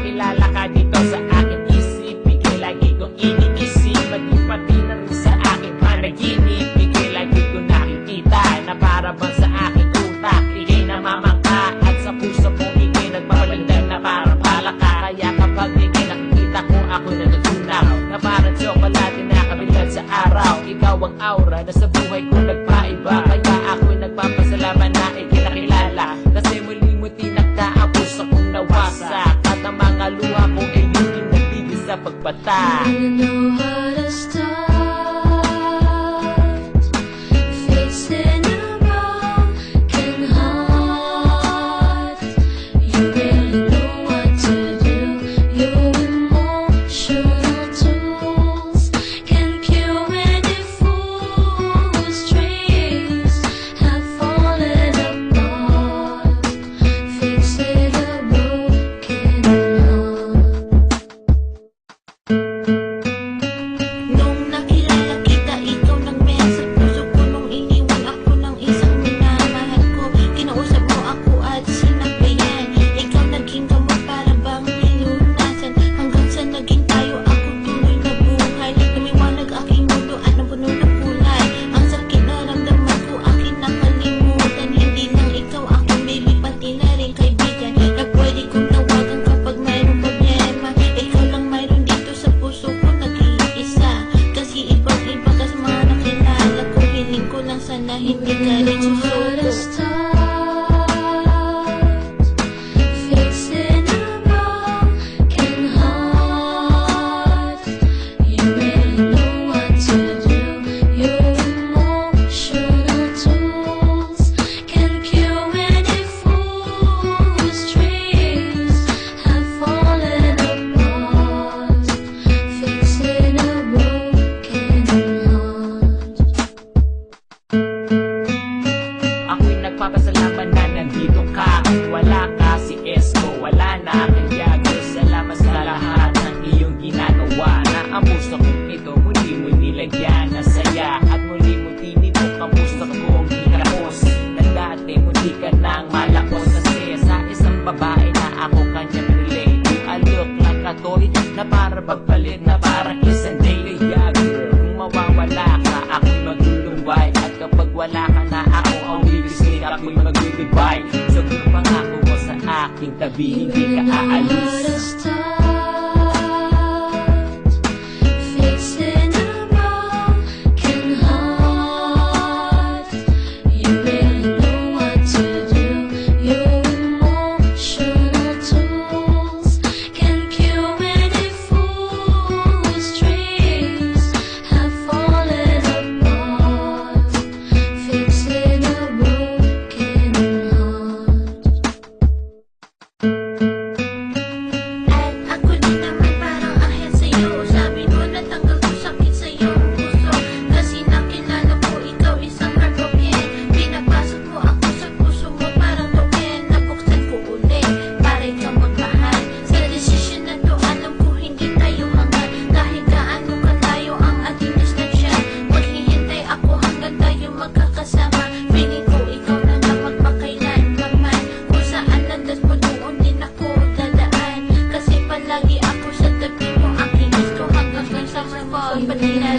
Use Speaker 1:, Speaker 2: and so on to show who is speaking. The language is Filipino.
Speaker 1: makilala ka dito sa aking isip. Ika'y lagi kong iniisip, maging pati na rin sa aking panaginip. Ika'y lagi kong nakikita na para bang sa aking utak. Ika'y namamangka at sa puso ko ika'y nagpapalandag na parang palaka. Kaya kapag ika'y nakikita ko, ako natutunaw na parang tsokolate na kabilad sa araw. Ikaw ang aura na sa buhay ko nagpaiba. Kaya ako'y nagpapasalamat na ika'y nakilala. Kasi muli mo tinakda ang puso kong nawasak. At ang mga luha ko ay yun yung nagbibig sa pagbata.
Speaker 2: You know how to start fixing a broken heart. You really know what to do. Your emotional tools can cure any fool whose dreams have fallen apart. Fixing a broken heart. Nung nakilala kita, ikaw nang meron sa puso ko. Nung iniwan ako ng isang minamahal ko, kinausap mo ako at sinabayan. Ikaw naging gamot para bang nilunasan. Hanggang sa naging tayo, ako tuloy na buhay. Lumiwanag aking mundo at napuno ng kulay. Ang sakit na ramdaman ko, akin nakalimutan. Hindi lang ikaw aking baby, pati na rin kaibigan na pwede kong tawagan kapag mayroong problema. Ikaw lang mayroon dito sa puso ko, nag-iisa. Kasi ibang iba ka sa mga nakilala ko. Hiling ko lang sana hindi ka rin susuko. Fixing a broken heart. You really know what to do. Your emotional tools can cure any fool whose dreams have fallen apart. Fixing a broken heart.
Speaker 1: Ako'y nagpapasalamat na nandito ka. Wala ka si Esko, wala na kaya salamat sa lahat ng iyong ginagawa. Na ang puso kong ito muli mo nilagyan ng saya. At muli mo tinibok ang puso kong hinapos. Na dati muli ka nang malakos. Kasi sa isang babae na ako kanya pinili. You a look like a toy na para magpalit, na parang isang daily girl. Kung mawawala ka, ako'y maglulumbay. At kapag wala ka na, ako ang bibisig, ako'y mag-goodbye. So kung pangako mo sa aking tabi, hindi ka aalis.
Speaker 2: Fixing a broken heart. You really know what to do. Your emotional tools can cure any fool whose dreams have fallen apart. Fixing a broken heart. At ako din naman parang ahel sa'yo. Sabi mo natanggal ko sakit sa iyong puso. Kasi nakilala ko ikaw isang heartbroken. Pinapasok mo ako sa puso mo parang token. Nabuksan ko uli para ikaw magmahal. Sa desisyon na to alam ko hindi tayo hangad. Kahit gaano kalayo ang ating distansya, maghihintay ako hanggang tayo magkakasama. Feeling ko ikaw na lang magpakailanman. Kung saan landas mo doon din ako dadaan. Kasi palagi ako sa tabi mo, aking gusto hanggang sa fall. Pati na